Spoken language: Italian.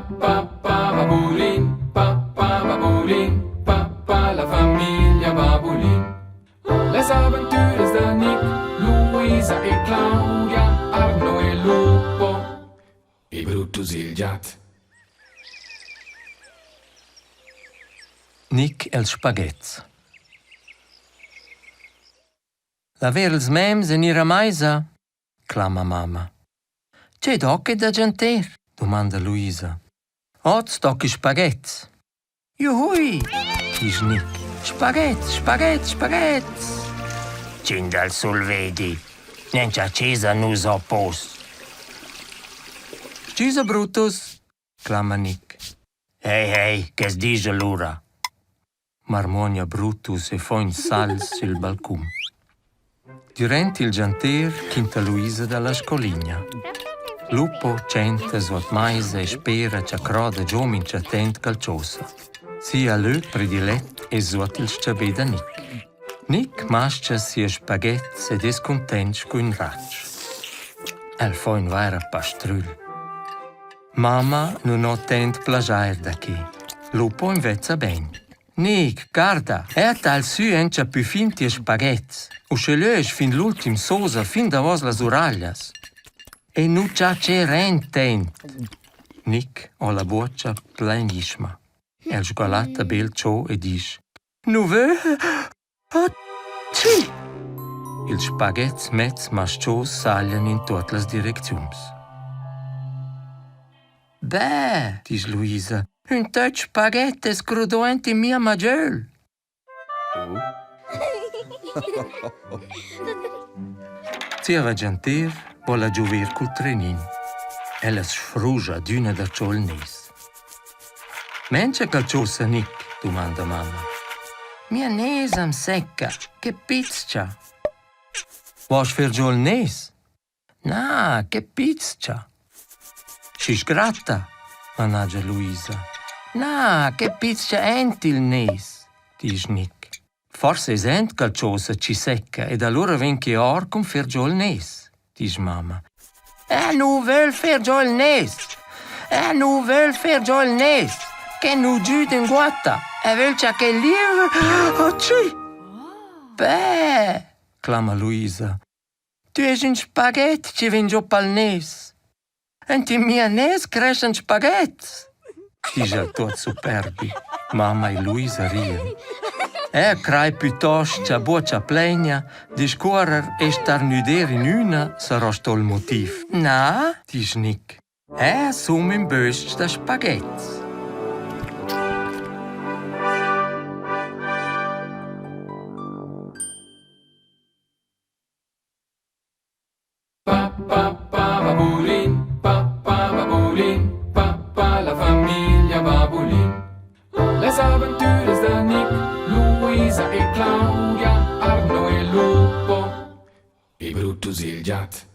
Babulin, papà, la famiglia Babulin. Les aventures de Nick, Luisa e Claudia, Arno e Lupo, e Brutus il gat. Nick els spaghetts. Laver els mems en ira maisa? Clama mamma. C'è d'occhi da genter? Domanda Luisa. Oz tocchi spaghetts. Juhui! Dice Nick. Spaghetts, spaghetts, spaghetts. Cinda al sul vedi, niente accesa nus oppos. Scusa Brutus, clama Nick. Ehi, che sdice l'ura? Marmonia Brutus e fa in sals sul balcone. Durante il gianter chinta Luisa dalla scoligna. Lupo centa suot maisa e spera c'ha croda giomincia tent calciosa. Sia lö predilet e suot il sciabè da Nick. Nick mascia sia spaghetts ed es content con ratsch. El fa in vera pastrul. Mamma non ho tent plagiair da chi. Lupo invezza ben. Nick, guarda, tal su encia più finti e spaghetts. Uscelös fin l'ultim sosa fin da vos las uraglias. E nu c'è tent. Nick ho la boccia plenisma. El sgualatta bel ciò e dice: Nu ve? Sì! Il spaghetts mezz mascios saglian in tutte le direzioni. Beh, dice Luisa, un touch spaghetti scrudoent in mia maggiore. Zia va gentir, vola giuver col trenin. Ella sfrugia d'una da ciol nes. Mencia calciosa, Nick? Domanda mamma. Mia nesa am secca, che pizza. Vuoi fer giol nes? Na, che pizza. Si sgratta, managgia Luisa. Na, che pizza ent il nes, dice Nick. Forse es ent calciosa ci secca ed allora ven che or con fer giol nes, dice mamma. Nu vel fer giol nes. Nu vel fer giol nes. Che nu giù in guatta. E vel c'ha che lieve. Oh, ci. Beh, clama Luisa. Tu es un spaghetti ci vin giù pal nes. Ent in mia nes crescen spaghetti. Dice tot superbi. Mamma e Luisa rien. Crai piuttosto c'ha boccia plena, discorrer e starnuder in una sarà sto il motiv. Na, dice Nick. Som in böst da spaghetti. Babulin, papà, la famiglia Babulin. Les aventures de Nick, Luisa e Claudia, Arno e Lupo, e Brutus il gat.